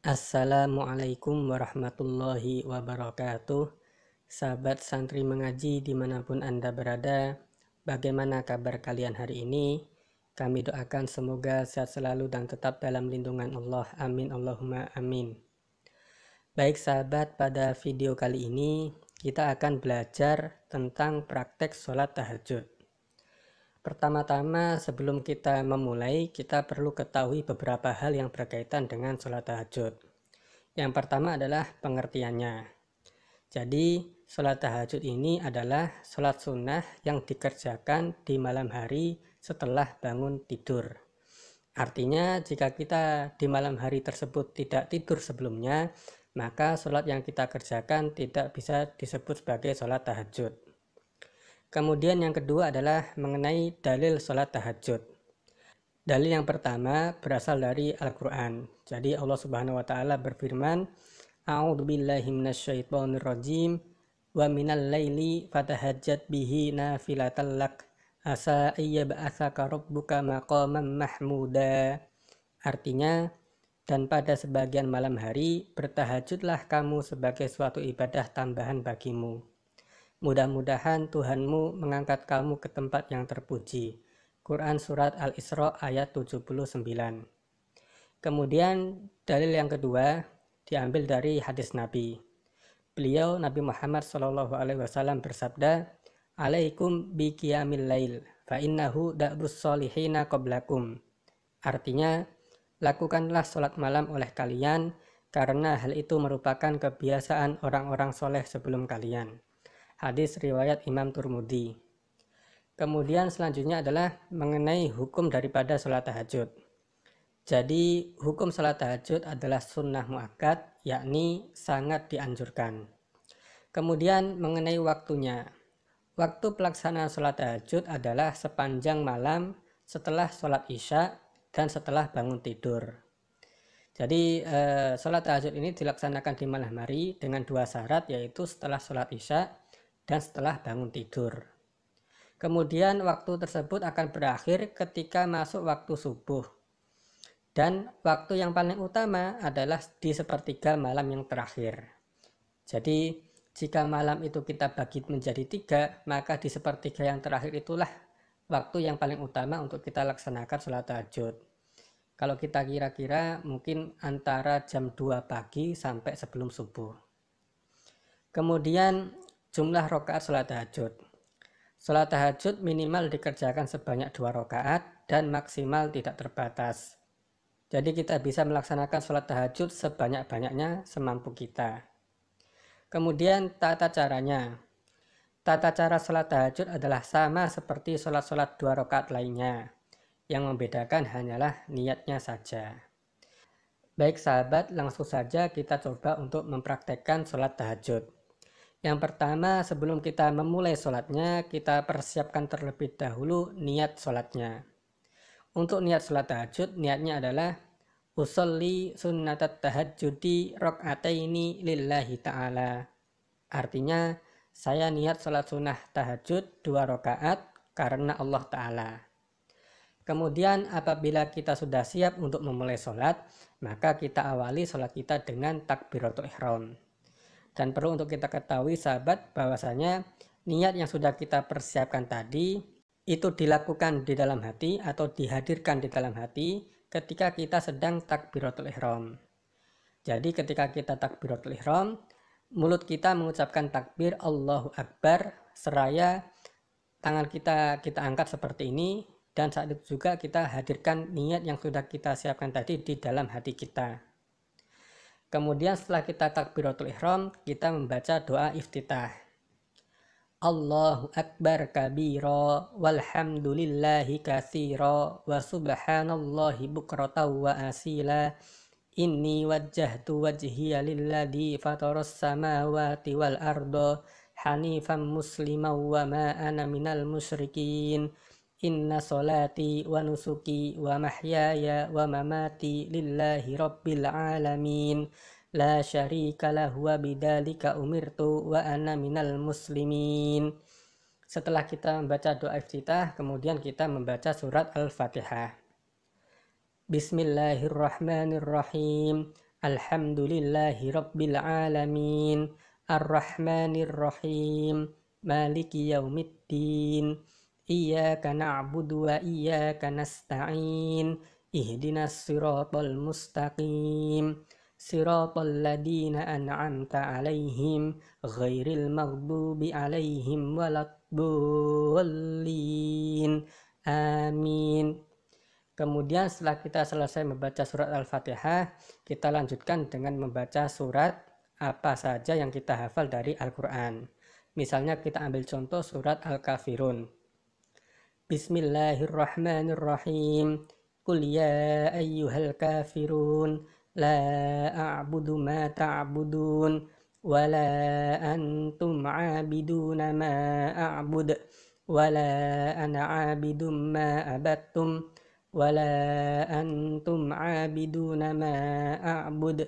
Assalamualaikum warahmatullahi wabarakatuh. Sahabat santri mengaji dimanapun Anda berada, bagaimana kabar kalian hari ini? Kami doakan semoga sehat selalu dan tetap dalam lindungan Allah. Amin Allahumma amin. Baik sahabat, pada video kali ini kita akan belajar tentang praktek sholat tahajud. Pertama-tama sebelum kita memulai, kita perlu ketahui beberapa hal yang berkaitan dengan sholat tahajud. Yang pertama adalah pengertiannya. Jadi sholat tahajud ini adalah sholat sunnah yang dikerjakan di malam hari setelah bangun tidur. Artinya jika kita di malam hari tersebut tidak tidur sebelumnya, maka sholat yang kita kerjakan tidak bisa disebut sebagai sholat tahajud. Kemudian yang kedua adalah mengenai dalil sholat tahajud. Dalil yang pertama berasal dari Al-Quran. Jadi Allah Subhanahu wa Ta'ala berfirman, A'udzubillahi minasyaitonirrajim, wa minal laili fatahajjat bihi nafilatan lak, asa ayyab'atsaka rabbuka maqaman mahmuda. Artinya, dan pada sebagian malam hari bertahajudlah kamu sebagai suatu ibadah tambahan bagimu. Mudah-mudahan Tuhanmu mengangkat kamu ke tempat yang terpuji. Quran Surat Al-Isra ayat 79. Kemudian dalil yang kedua diambil dari hadis Nabi. Beliau Nabi Muhammad SAW bersabda, Alaikum bi qiyamil lail, fa innahu da'bus solihina qablakum. Artinya, lakukanlah sholat malam oleh kalian, karena hal itu merupakan kebiasaan orang-orang soleh sebelum kalian. Hadis riwayat Imam Turmudi. Kemudian selanjutnya adalah mengenai hukum daripada sholat tahajud. Jadi hukum sholat tahajud adalah sunnah muakkad, yakni sangat dianjurkan. Kemudian mengenai waktunya. Waktu pelaksanaan sholat tahajud adalah sepanjang malam setelah sholat isya dan setelah bangun tidur. Jadi sholat tahajud ini dilaksanakan di malam hari dengan dua syarat, yaitu setelah sholat isya dan setelah bangun tidur. Kemudian waktu tersebut akan berakhir ketika masuk waktu subuh. Dan waktu yang paling utama adalah di sepertiga malam yang terakhir. Jadi jika malam itu kita bagi menjadi 3, maka di sepertiga yang terakhir itulah waktu yang paling utama untuk kita laksanakan sholat tahajud. Kalau kita kira-kira mungkin antara jam 2 pagi sampai sebelum subuh. Kemudian jumlah rakaat sholat tahajud. Sholat tahajud minimal dikerjakan sebanyak 2 rakaat dan maksimal tidak terbatas. Jadi kita bisa melaksanakan sholat tahajud sebanyak-banyaknya semampu kita. Kemudian tata caranya. Tata cara sholat tahajud adalah sama seperti sholat-sholat 2 rakaat lainnya. Yang membedakan hanyalah niatnya saja. Baik sahabat, langsung saja kita coba untuk mempraktekkan sholat tahajud. Yang pertama, sebelum kita memulai sholatnya, kita persiapkan terlebih dahulu niat sholatnya. Untuk niat sholat tahajud, niatnya adalah usolli sunnatat tahajjudi rok'ataini lillahi ta'ala. Artinya, saya niat sholat sunnah tahajud 2 rakaat karena Allah Ta'ala. Kemudian apabila kita sudah siap untuk memulai sholat, maka kita awali sholat kita dengan takbiratul ihram. Dan perlu untuk kita ketahui sahabat bahwasanya niat yang sudah kita persiapkan tadi itu dilakukan di dalam hati atau dihadirkan di dalam hati ketika kita sedang takbiratul ihram. Jadi ketika kita takbiratul ihram, mulut kita mengucapkan takbir Allahu Akbar seraya tangan kita angkat seperti ini, dan saat itu juga kita hadirkan niat yang sudah kita siapkan tadi di dalam hati kita. Kemudian setelah kita takbiratul ihram, kita membaca doa iftitah. Allahu Akbar kabira walhamdulillahi katsira wa subhanallahi bukratan wa asila. Inni wajjahtu wajhiya lilladzi fataras samawati wal arda hanifan musliman wa ma ana minal musyrikin. Inna solati wa nusuki wa mahyaya wa mamati lillahi rabbil alamin. La syarika lahu wa bidzalika umirtu wa ana minal muslimin. Setelah kita membaca doa iftitah, kemudian kita membaca surat Al-Fatihah. Bismillahirrahmanirrahim. Alhamdulillahi Rabbil Alamin, Ar-Rahmanir Rahim, Maliki Yaumiddin, Iyyaka na'budu wa iyyaka nasta'in, Ihdinas siratal mustaqim, Siratal ladzina an'amta 'alaihim, Ghairil maghdubi 'alaihim waladdallin. Amin. Kemudian setelah kita selesai membaca surat Al-Fatihah, kita lanjutkan dengan membaca surat apa saja yang kita hafal dari Al-Quran. Misalnya kita ambil contoh surat Al-Kafirun. Bismillahirrahmanirrahim. Qul ya ayyuhal kafirun, la a'budu ma ta'budun, wa la antum 'abiduna ma a'bud, wa la ana 'abidum ma abattum, wala antum 'abiduna ma a'bud,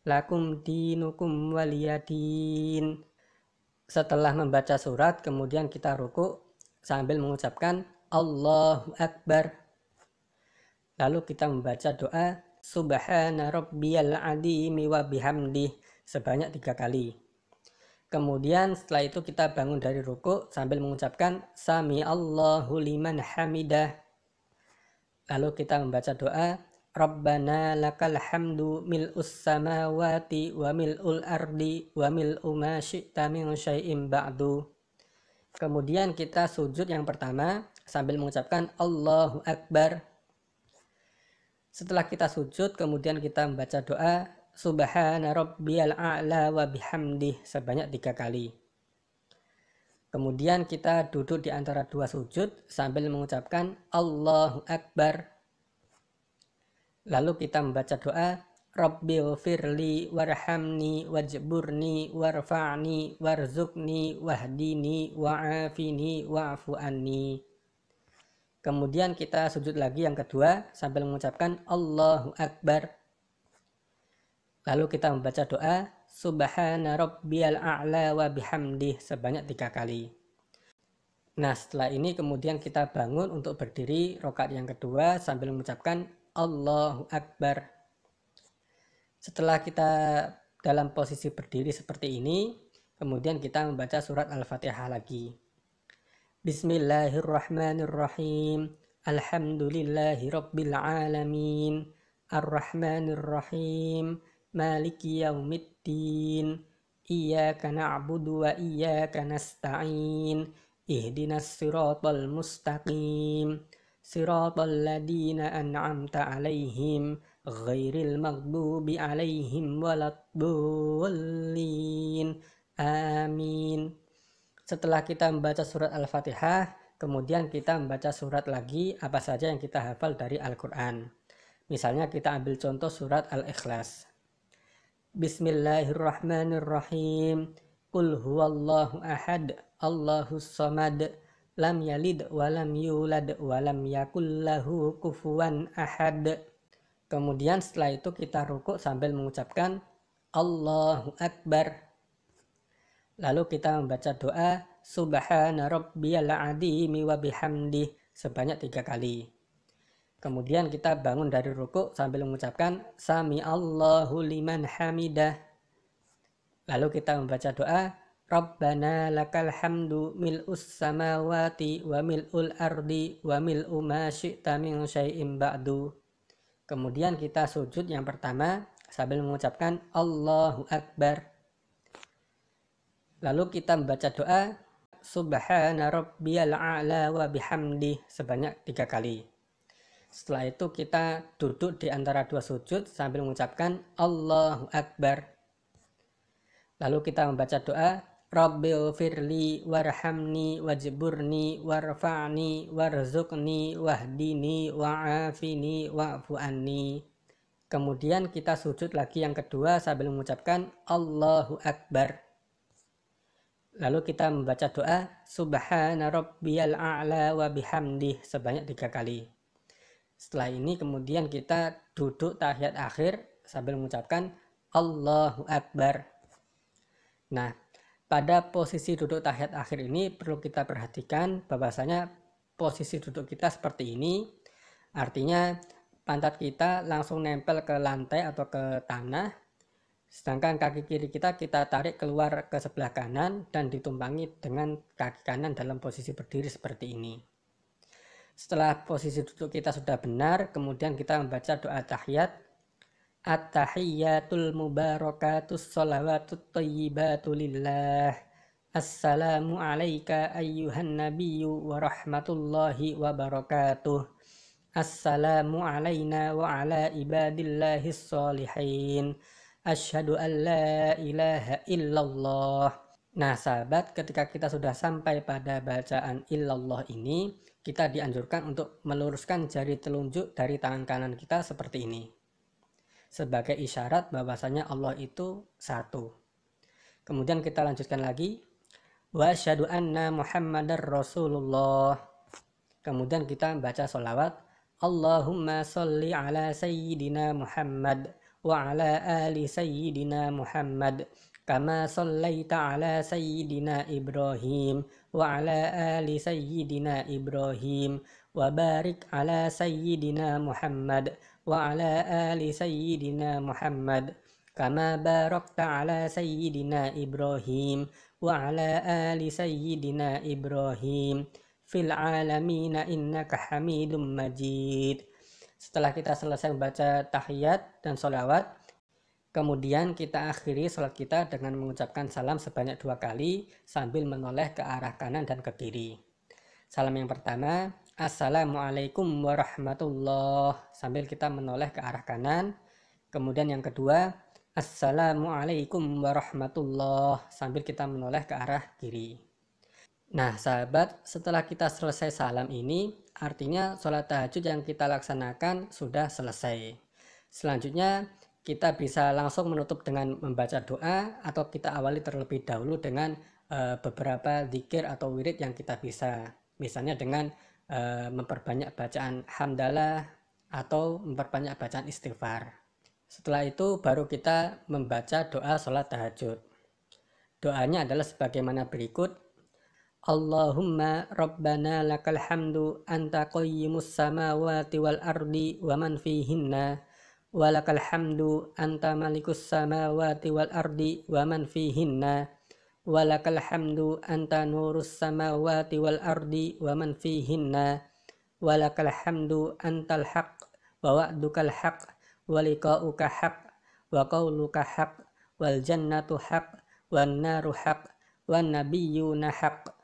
lakum dinukum waliyadin. Setelah membaca surat, kemudian kita ruku sambil mengucapkan Allahu Akbar. Lalu kita membaca doa Subhana rabbiyal azimi wa bihamdih sebanyak 3 kali. Kemudian setelah itu kita bangun dari ruku sambil mengucapkan Sami Allahu liman hamidah. Lalu kita membaca doa Rabbana lakal hamdu mil'us samawati wa mil'ul ardi wa mil'u ma syi'ta min syai'im ba'du. Kemudian kita sujud yang pertama sambil mengucapkan Allahu Akbar. Setelah kita sujud, kemudian kita membaca doa Subhana rabbiyal a'la wa bihamdih sebanyak 3 kali. Kemudian kita duduk di antara 2 sujud sambil mengucapkan Allahu Akbar. Lalu kita membaca doa Rabbighfirli warhamni wajburni warfa'ni warzuqni wahdini wa'afini wa'fu anni. Kemudian kita sujud lagi yang kedua sambil mengucapkan Allahu Akbar. Lalu kita membaca doa Subhana rabbiyal a'la wa bihamdih sebanyak 3 kali. Nah, setelah ini kemudian kita bangun untuk berdiri rakaat yang kedua sambil mengucapkan Allahu Akbar. Setelah kita dalam posisi berdiri seperti ini, kemudian kita membaca surat Al-Fatihah lagi. Bismillahirrahmanirrahim. Alhamdulillahi Rabbil Alamin. Ar-Rahmanirrahim. Maliki Yaumiddin. Iyyaka na'budu wa iyyaka nasta'in. Ihdinas siratal mustaqim. Siratal ladzina an'amta 'alaihim, Ghairil maghdubi 'alaihim waladdallin. Amin. Setelah kita membaca surat Al-Fatihah, kemudian kita membaca surat lagi apa saja yang kita hafal dari Al-Quran. Misalnya kita ambil contoh surat Al-Ikhlas. Bismillahirrahmanirrahim. Qul huwallahu ahad, Allahus samad, lam yalid walam yulad walam yakul lahu kufuwan ahad. Kemudian setelah itu kita rukuk sambil mengucapkan Allahu Akbar. Lalu kita membaca doa Subhana rabbiyal azimi wa bihamdih sebanyak 3 kali. Kemudian kita bangun dari rukuk sambil mengucapkan Sami Allahu liman hamidah. Lalu kita membaca doa Rabbana lakal hamdu mil'us samawati wa mil'ul ardi wa mil'u ma syi'ta min syai'im ba'du. Kemudian kita sujud yang pertama sambil mengucapkan Allahu Akbar. Lalu kita membaca doa Subhana rabbiyal a'la wa bihamdih sebanyak 3 kali. Setelah itu kita duduk di antara 2 sujud sambil mengucapkan Allahu Akbar. Lalu kita membaca doa Rabbighfirli warhamni wajburni warfa'ni warzuqni wahdini wa'afini wa'fu anni. Kemudian kita sujud lagi yang kedua sambil mengucapkan Allahu Akbar. Lalu kita membaca doa Subhana rabbiyal a'la wa bihamdih sebanyak 3 kali. Setelah ini kemudian kita duduk tahiyat akhir sambil mengucapkan Allahu Akbar. Nah, pada posisi duduk tahiyat akhir ini perlu kita perhatikan bahwasanya posisi duduk kita seperti ini. Artinya pantat kita langsung nempel ke lantai atau ke tanah, sedangkan kaki kiri kita tarik keluar ke sebelah kanan dan ditumpangi dengan kaki kanan dalam posisi berdiri seperti ini. Setelah posisi duduk kita sudah benar, kemudian kita membaca doa tahiyat. At-tahiyyatul mubarakatus sholawatut thayyibatu lillah. Assalamu alayka ayyuhan nabiyyu wa rahmatullahi wa barakatuh. Assalamu alayna wa ala ibadillahis sholihin. Asyhadu an la ilaha illallah. Nah sahabat, ketika kita sudah sampai pada bacaan illallah ini, kita dianjurkan untuk meluruskan jari telunjuk dari tangan kanan kita seperti ini, sebagai isyarat bahwasanya Allah itu satu. Kemudian kita lanjutkan lagi, wa asyhadu anna muhammadar rasulullah. Kemudian kita baca sholawat, Allahumma sholli ala sayyidina Muhammad wa ala ali sayyidina Muhammad kama shallaita ala sayyidina Ibrahim wa ala ali sayyidina Ibrahim wa barik ala sayyidina Muhammad wa ala ali sayyidina Muhammad kama barakta ala sayyidina Ibrahim wa ala ali sayyidina Ibrahim fil alamina innaka hamidum majid. Setelah kita selesai membaca tahiyat dan sholawat, kemudian kita akhiri sholat kita dengan mengucapkan salam sebanyak 2 kali sambil menoleh ke arah kanan dan ke kiri. Salam yang pertama, Assalamualaikum warahmatullahi, sambil kita menoleh ke arah kanan. Kemudian yang kedua, Assalamualaikum warahmatullahi, sambil kita menoleh ke arah kiri. Nah sahabat, setelah kita selesai salam ini, artinya sholat tahajud yang kita laksanakan sudah selesai. Selanjutnya kita bisa langsung menutup dengan membaca doa, atau kita awali terlebih dahulu dengan beberapa zikir atau wirid yang kita bisa. Misalnya dengan memperbanyak bacaan hamdalah atau memperbanyak bacaan istighfar. Setelah itu baru kita membaca doa sholat tahajud. Doanya adalah sebagaimana berikut. Allahumma rabbana lakal hamdu anta qayyimus samawati wal ardi wa man fihinna wa lakal hamdu anta malikus samawati wal ardi wa man fihinna wa lakal hamdu anta nurus samawati wal ardi wa man fihinna wa lakal hamdu antal haq wa wa'dukal haq wa liqa'uka haq wa qawluka haq wal jannatu haq wan naru haq wan nabiyyuna haq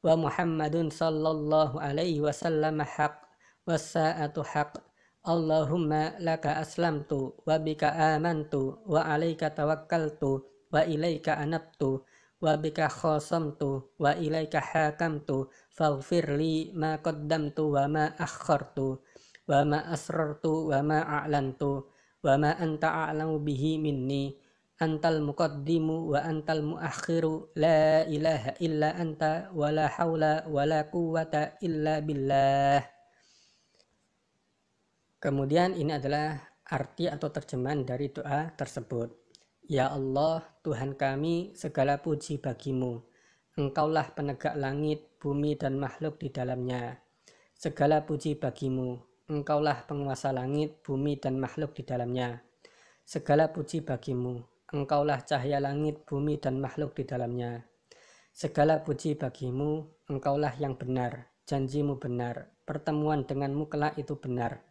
wa Muhammadun sallallahu alaihi wasallam haq was-sa'atu haq. Allahumma laka aslamtu wa bika amantu wa alaika tawakkaltu wa ilaika anabtu wa bika khasamtu wa ilaika hakamtu faghfir li ma qaddamtu wa ma akhartu wa ma asrartu wa ma a'lantu wa ma anta a'lamu bihi minni antal muqaddimu wa antal muakhiru la ilaha illa anta wa la hawla wa la quwwata illa billah. Kemudian ini adalah arti atau terjemahan dari doa tersebut. Ya Allah, Tuhan kami, segala puji bagimu. Engkaulah penegak langit, bumi dan makhluk di dalamnya. Segala puji bagimu. Engkaulah penguasa langit, bumi dan makhluk di dalamnya. Segala puji bagimu. Engkaulah cahaya langit, bumi, dan makhluk di dalamnya. Segala puji bagimu, engkaulah yang benar, janjimu benar, pertemuan denganmu kelak itu benar,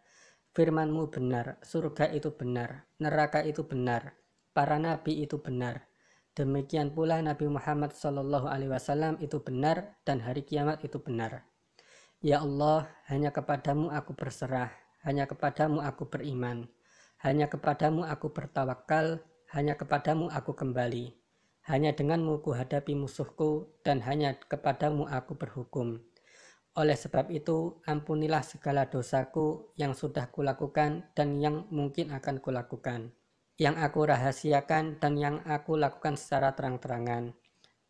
firmanmu benar, surga itu benar, neraka itu benar, para nabi itu benar. Demikian pula Nabi Muhammad SAW itu benar, dan hari kiamat itu benar. Ya Allah, hanya kepadamu aku berserah, hanya kepadamu aku beriman, hanya kepadamu aku bertawakal, hanya kepadamu aku kembali, hanya denganmu ku hadapi musuhku, dan hanya kepadamu aku berhukum. Oleh sebab itu, ampunilah segala dosaku yang sudah kulakukan dan yang mungkin akan kulakukan, yang aku rahasiakan dan yang aku lakukan secara terang-terangan,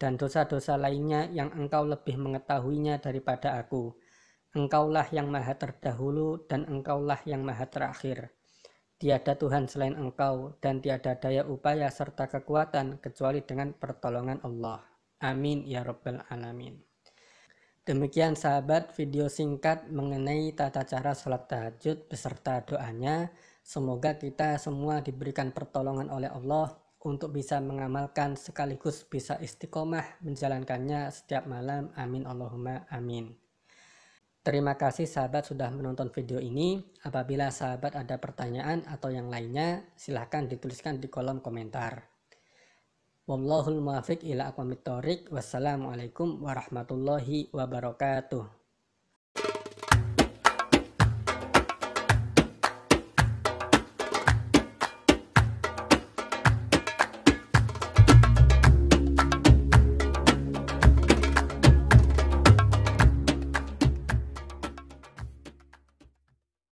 dan dosa-dosa lainnya yang engkau lebih mengetahuinya daripada aku. Engkaulah yang maha terdahulu dan engkaulah yang maha terakhir. Tiada Tuhan selain engkau, dan tiada daya upaya serta kekuatan kecuali dengan pertolongan Allah. Amin ya rabbal alamin. Demikian sahabat video singkat mengenai tata cara sholat tahajud beserta doanya. Semoga kita semua diberikan pertolongan oleh Allah untuk bisa mengamalkan sekaligus bisa istiqomah menjalankannya setiap malam. Amin Allahumma amin. Terima kasih sahabat sudah menonton video ini. Apabila sahabat ada pertanyaan atau yang lainnya, silahkan dituliskan di kolom komentar. Wallahul muwaffiq ila aqwamit thoriq. Wassalamualaikum warahmatullahi wabarakatuh.